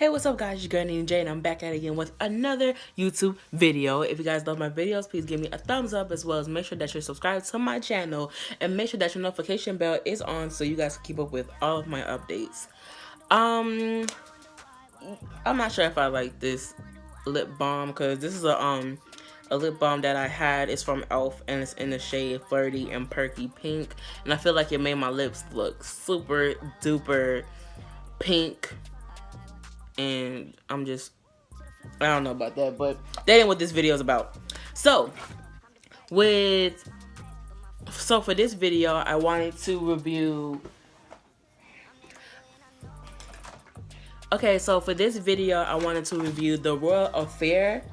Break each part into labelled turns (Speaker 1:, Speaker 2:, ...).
Speaker 1: Hey, what's up guys, your girl Nene and I'm back at it again with another YouTube video. If you guys love my videos, please give me a thumbs up, as well as make sure that you're subscribed to my channel and make sure that your notification bell is on so you guys can keep up with all of my updates. I'm not sure if I like this lip balm because this is a lip balm that I had. It's from Elf and it's in the shade Flirty and Perky Pink, and I feel like it made my lips look super duper pink. And I don't know about that, but that ain't what this video is about. So for this video, I wanted to review. Okay, so for this video, I wanted to review the Royal Affair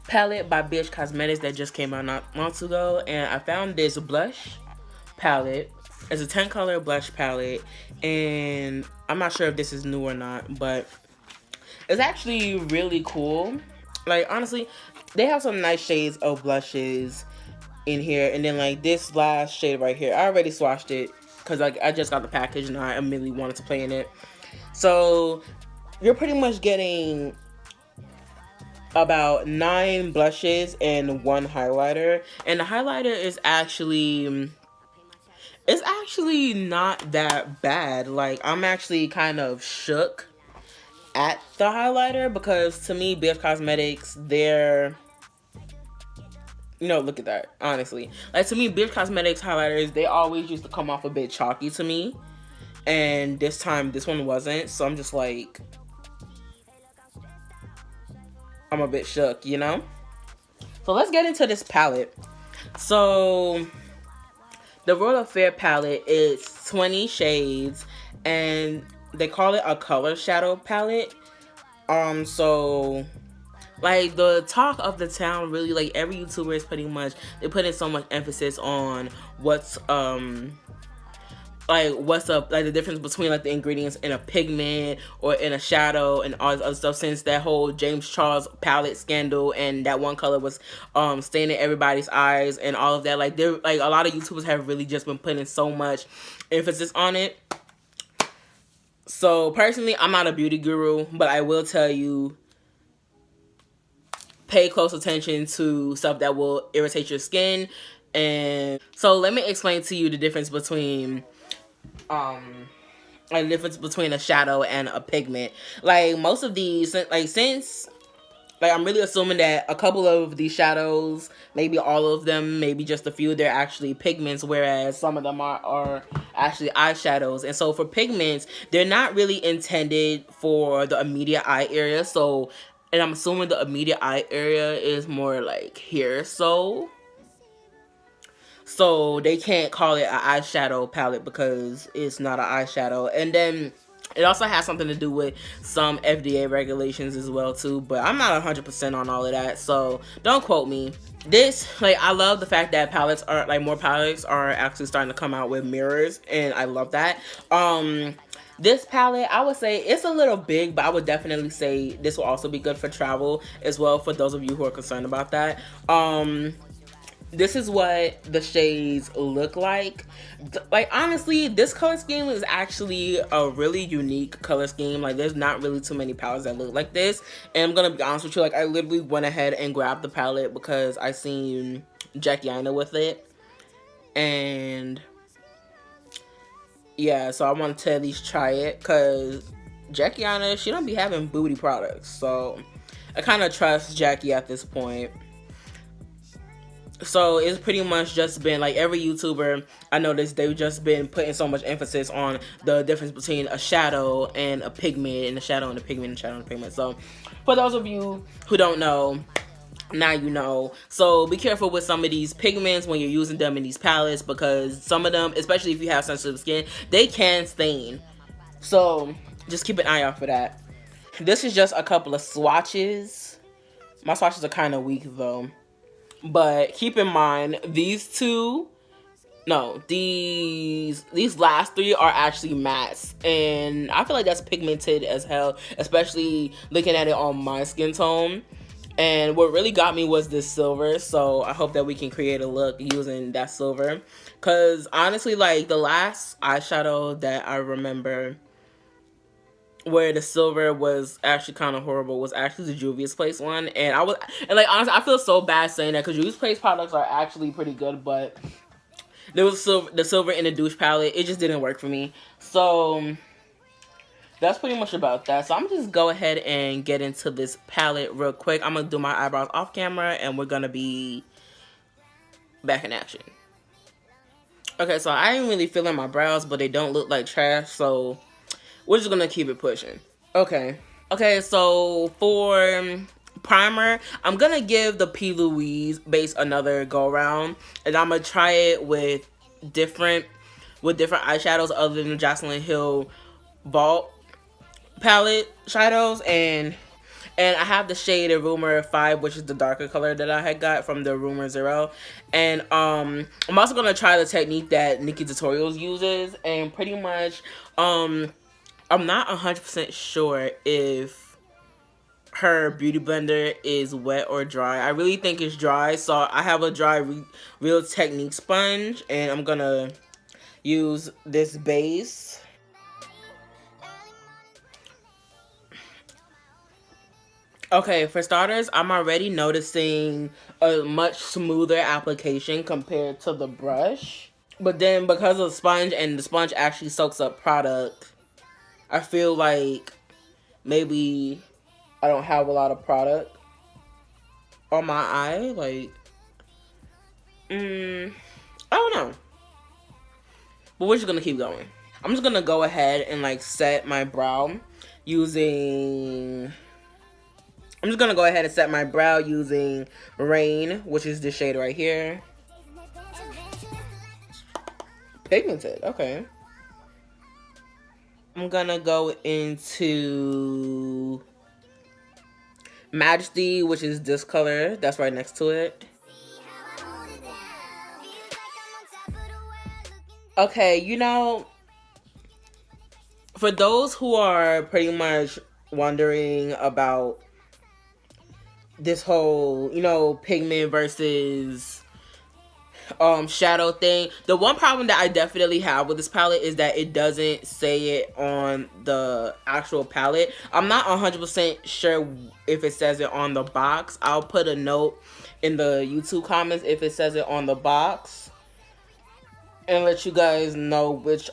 Speaker 1: palette by BH Cosmetics that just came out not months ago, and I found this blush palette. It's a 10-color blush palette, and I'm not sure if this is new or not, but it's actually really cool. Like, honestly, they have some nice shades of blushes in here. And then, like, this last shade right here, I already swatched it because, like, I just got the package and I immediately wanted to play in it. So, you're pretty much getting about 9 blushes and 1 highlighter. And the highlighter is actually... it's actually not that bad. Like, I'm actually kind of shook at the highlighter because to me, BH Cosmetics, they're, look at that, honestly. Like, to me, BH Cosmetics highlighters, they always used to come off a bit chalky to me. And this time, this one wasn't. So I'm just like, I'm a bit shook, you know? So let's get into this palette. So the Royal Affair palette is 20 shades, and they call it a color shadow palette. So like the talk of the town, really, like every YouTuber is pretty much, they put in so much emphasis on what's up, like the difference between like the ingredients in a pigment or in a shadow and all this other stuff, since that whole James Charles palette scandal and that one color was staining everybody's eyes and all of that. Like, there, like, a lot of YouTubers have really just been putting so much emphasis on it. So personally, I'm not a beauty guru, but I will tell you, pay close attention to stuff that will irritate your skin. And so let me explain to you the difference between a shadow and a pigment. Like, most of these, since I'm really assuming that a couple of these shadows, maybe all of them, maybe just a few, they're actually pigments, whereas some of them are actually eyeshadows. And so for pigments, they're not really intended for the immediate eye area. So, and I'm assuming the immediate eye area is more like here, so they can't call it an eyeshadow palette because it's not an eyeshadow. And then it also has something to do with some FDA regulations as well too, but I'm not 100% on all of that, so don't quote me. This, like, I love the fact that palettes are, like, more palettes are actually starting to come out with mirrors, and I love that. This palette, I would say it's a little big, but I would definitely say this will also be good for travel as well, for those of you who are concerned about that. This is what the shades look like. Like, honestly, this color scheme is actually a really unique color scheme. Like, there's not really too many palettes that look like this. And I'm gonna be honest with you, like, I literally went ahead and grabbed the palette because I seen Jackie Aina with it. And yeah, so I wanted to at least try it because Jackie Aina, she don't be having booty products. So I kind of trust Jackie at this point. So it's pretty much just been like every YouTuber I noticed, they've just been putting so much emphasis on the difference between a shadow and a pigment, and a shadow and a pigment, and a shadow and a pigment. So for those of you who don't know, now you know. So be careful with some of these pigments when you're using them in these palettes, because some of them, especially if you have sensitive skin, they can stain. So just keep an eye out for that. This is just a couple of swatches. My swatches are kind of weak though. But keep in mind, these last 3 are actually mattes, and I feel like that's pigmented as hell, especially looking at it on my skin tone. And what really got me was this silver, so I hope that we can create a look using that silver, because honestly, like, the last eyeshadow that I remember where the silver was actually kind of horrible was actually the Juvia's Place one, and like honestly, I feel so bad saying that because Juvia's Place products are actually pretty good, but there was the silver in the douche palette, it just didn't work for me. So that's pretty much about that. So I'm just go ahead and get into this palette real quick. I'm gonna do my eyebrows off camera, and we're gonna be back in action. Okay, so I ain't really feeling my brows, but they don't look like trash, so we're just gonna keep it pushing. Okay, so for primer, I'm gonna give the P. Louise base another go around, and I'm gonna try it with different eyeshadows other than the Jocelyn Hill Vault palette shadows, and I have the shade of Rumor 5, which is the darker color that I had got from the Rumor 0. And I'm also gonna try the technique that Nikki Tutorials uses, and pretty much I'm not 100% sure if her beauty blender is wet or dry. I really think it's dry, so I have a dry Real Technique sponge, and I'm gonna use this base. Okay, for starters, I'm already noticing a much smoother application compared to the brush. But then because of the sponge, and the sponge actually soaks up product, I feel like maybe I don't have a lot of product on my eye. Like, I don't know. But we're just gonna keep going. I'm just gonna go ahead and like set my brow using... I'm just gonna go ahead and set my brow using Rain, which is this shade right here. Pigmented, okay. I'm gonna go into Majesty, which is this color that's right next to it. Okay, you know, for those who are pretty much wondering about this whole, you know, pigment versus shadow thing, the one problem that I definitely have with this palette is that it doesn't say it on the actual palette. I'm not 100% sure if it says it on the box. I'll put a note in the YouTube comments if it says it on the box, and let you guys know which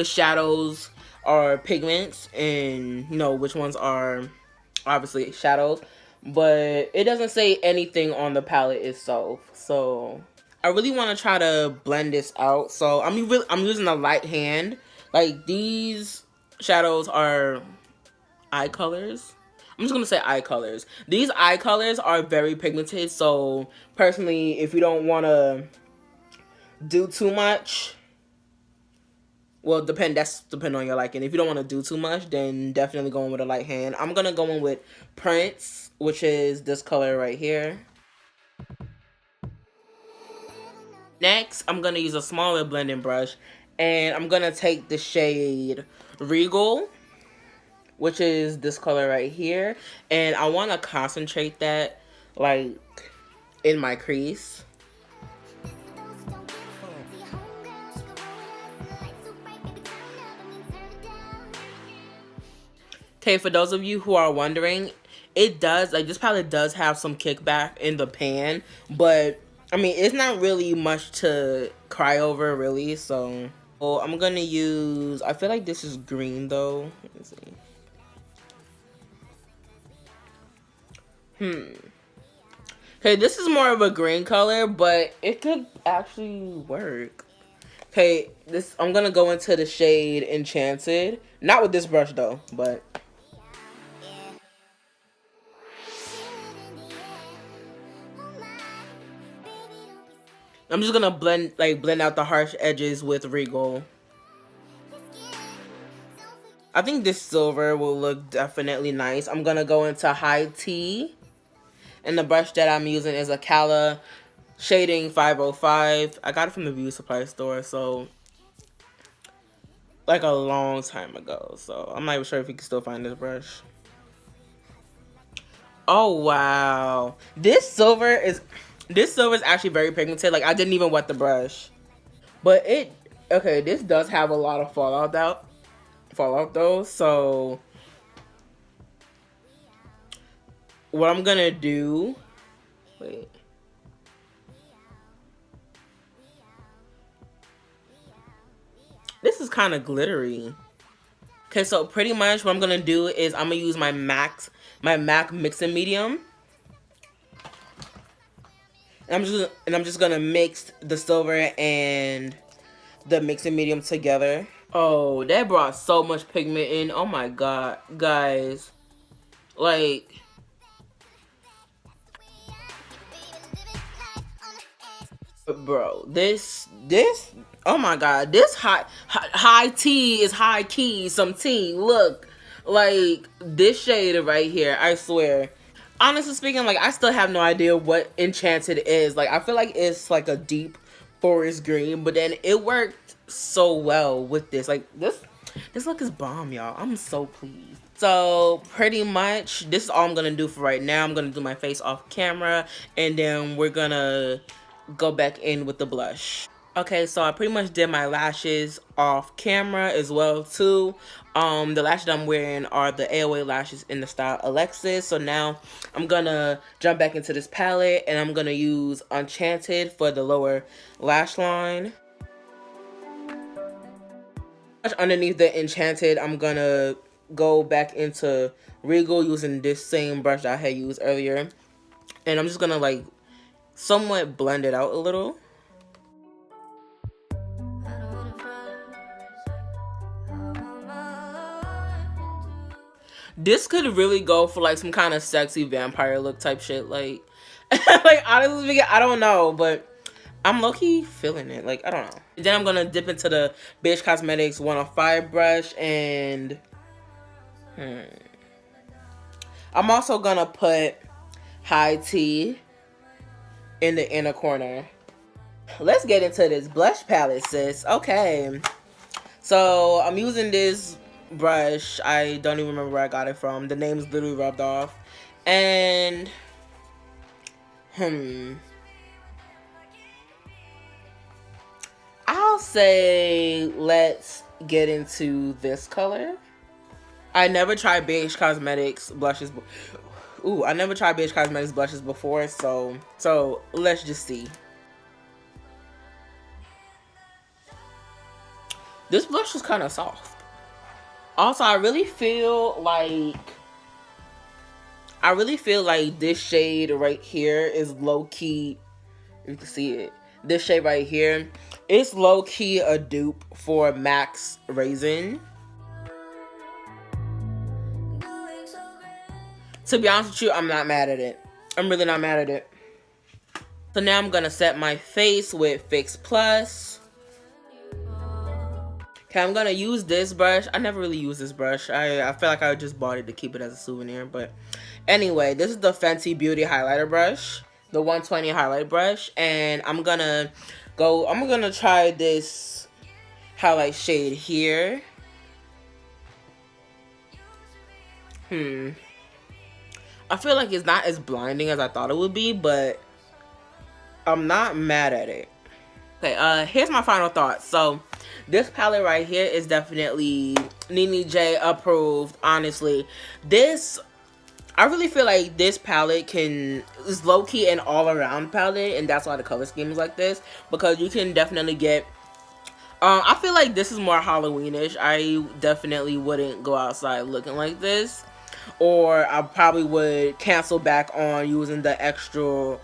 Speaker 1: shadows are pigments, and you know which ones are obviously shadows. But it doesn't say anything on the palette itself, so I really want to try to blend this out. So I'm using a light hand. Like, these shadows are eye colors. I'm just gonna say eye colors. These eye colors are very pigmented, so personally, if you don't want to do too much, well, that's depending on your liking. If you don't want to do too much, then definitely go in with a light hand. I'm gonna go in with Prince, which is this color right here. Next, I'm gonna use a smaller blending brush, and I'm gonna take the shade Regal, which is this color right here, and I want to concentrate that like in my crease. Okay, for those of you who are wondering, it does, like, this palette does have some kickback in the pan, but I mean, it's not really much to cry over, really. So I'm gonna use, I feel like this is green though. Let me see. Okay, this is more of a green color, but it could actually work. Okay, I'm gonna go into the shade Enchanted. Not with this brush though, but I'm just gonna blend out the harsh edges with Regal. I think this silver will look definitely nice. I'm gonna go into High Tea, and the brush that I'm using is a Kala Shading 505. I got it from the beauty supply store, so like a long time ago. So I'm not even sure if you can still find this brush. Oh wow, this silver is actually very pigmented. Like, I didn't even wet the brush, but this does have a lot of fallout fall off though. So what I'm gonna do, wait. This is kind of glittery. Okay, so pretty much what I'm gonna do is I'm gonna use my MAC mixing medium. And I'm just gonna mix the silver and the mixing medium together. Oh, that brought so much pigment in. Oh my god, guys. Like, bro, this, oh my god, this high tea is high key, some tea. Look, like, this shade right here, I swear. Honestly speaking, like, I still have no idea what Enchanted is. Like, I feel like it's like a deep forest green, but then it worked so well with this. Like, this look is bomb, y'all. I'm so pleased. So pretty much this is all I'm gonna do for right now. I'm gonna do my face off camera, and then we're gonna go back in with the blush. Okay, so I pretty much did my lashes off camera as well too. The lashes I'm wearing are the AOA lashes in the style Alexis. So now I'm gonna jump back into this palette, and I'm gonna use Enchanted for the lower lash line. Underneath the Enchanted, I'm gonna go back into Regal using this same brush that I had used earlier, and I'm just gonna like somewhat blend it out a little. This could really go for like some kind of sexy vampire look type shit. Like, like honestly speaking, I don't know, but I'm low-key feeling it. Like, I don't know. Then I'm gonna dip into the BH Cosmetics 105 brush, and I'm also gonna put high tea in the inner corner. Let's get into this blush palette, sis. Okay, so I'm using this brush. I don't even remember where I got it from. The name's literally rubbed off. And I'll say let's get into this color. I never tried BH Cosmetics blushes. Ooh, I never tried BH Cosmetics blushes before, so let's just see. This blush is kind of soft. Also, I really feel like this shade right here is low-key, you can see it. This shade right here, it's low-key a dupe for MAC's Raisin. To be honest with you, I'm not mad at it. I'm really not mad at it. So now I'm gonna set my face with Fix Plus. Okay, I'm gonna use this brush. I never really use this brush. I feel like I just bought it to keep it as a souvenir. But anyway, this is the Fenty Beauty highlighter brush, the 120 highlight brush, and I'm gonna try this highlight shade here. I feel like it's not as blinding as I thought it would be, but I'm not mad at it. Okay, here's my final thoughts. So this palette right here is definitely Nene J approved, honestly. I really feel like this palette is low-key an all-around palette, and that's why the color scheme is like this, because you can definitely get I feel like this is more Halloweenish. I definitely wouldn't go outside looking like this, or I probably would cancel back on using the extra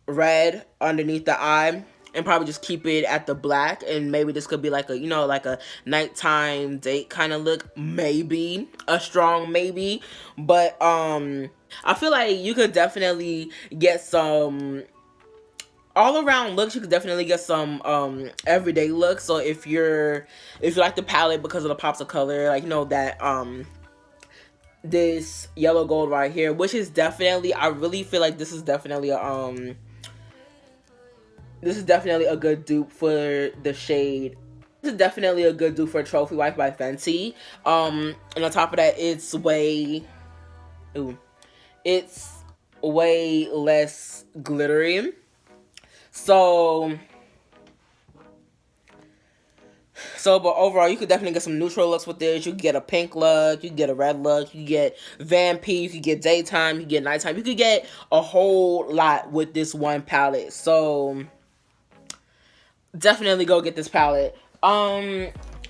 Speaker 1: red underneath the eye, and probably just keep it at the black. And maybe this could be like a, you know, like a nighttime date kind of look, maybe a strong maybe. But I feel like you could definitely get some all around looks. You could definitely get some everyday looks. So if you like the palette because of the pops of color, like, you know, that this yellow gold right here, which is definitely, I really feel like this is definitely a good dupe for the shade. This is definitely a good dupe for Trophy Wife by Fenty. And on top of that, it's way less glittery. So So, but overall, you could definitely get some neutral looks with this. You could get a pink look, you could get a red look, you could get vampy, you could get daytime, you could get nighttime. You could get a whole lot with this one palette. So, definitely go get this palette.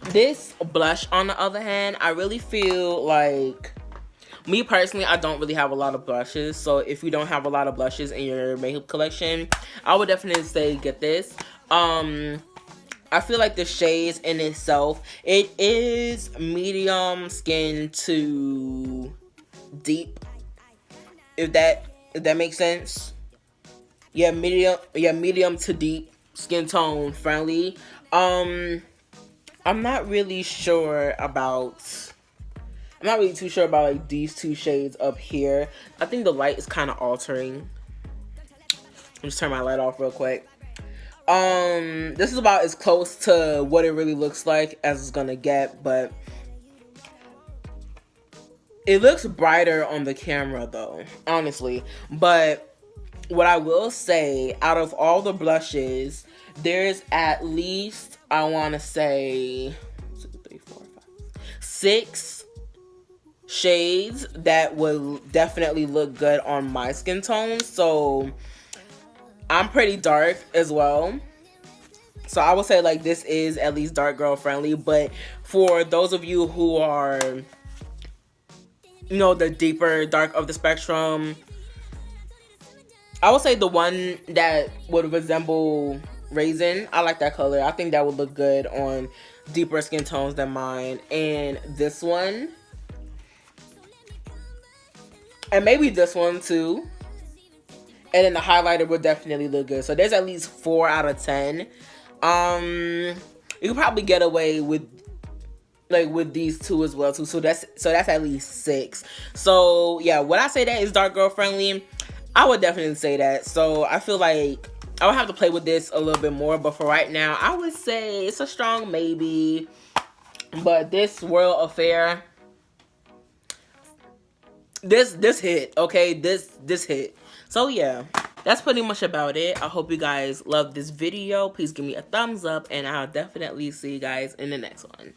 Speaker 1: This blush, on the other hand, I really feel like, me personally, I don't really have a lot of blushes. So, if you don't have a lot of blushes in your makeup collection, I would definitely say get this. I feel like the shades in itself, it is medium skin to deep, if that makes sense. Yeah, medium to deep skin tone friendly. I'm not really too sure about like these two shades up here. I think the light is kind of altering. Let me just turn my light off real quick. This is about as close to what it really looks like as it's gonna get, but it looks brighter on the camera though, honestly. But what I will say, out of all the blushes, there's at least, I want to say 6 shades that will definitely look good on my skin tone. So I'm pretty dark as well, so I would say like this is at least dark girl friendly. But for those of you who are, you know, the deeper dark of the spectrum, I would say the one that would resemble Raisin, I like that color. I think that would look good on deeper skin tones than mine. And this one, and maybe this one too. And then the highlighter would definitely look good. So there's at least 4 out of 10. You could probably get away with these 2 as well too. So that's at least 6. So yeah, would I say that is dark girl friendly? I would definitely say that. So I feel like I would have to play with this a little bit more, but for right now, I would say it's a strong maybe. But this World Affair, this hit, okay? This hit. So yeah, that's pretty much about it. I hope you guys loved this video. Please give me a thumbs up, and I'll definitely see you guys in the next one.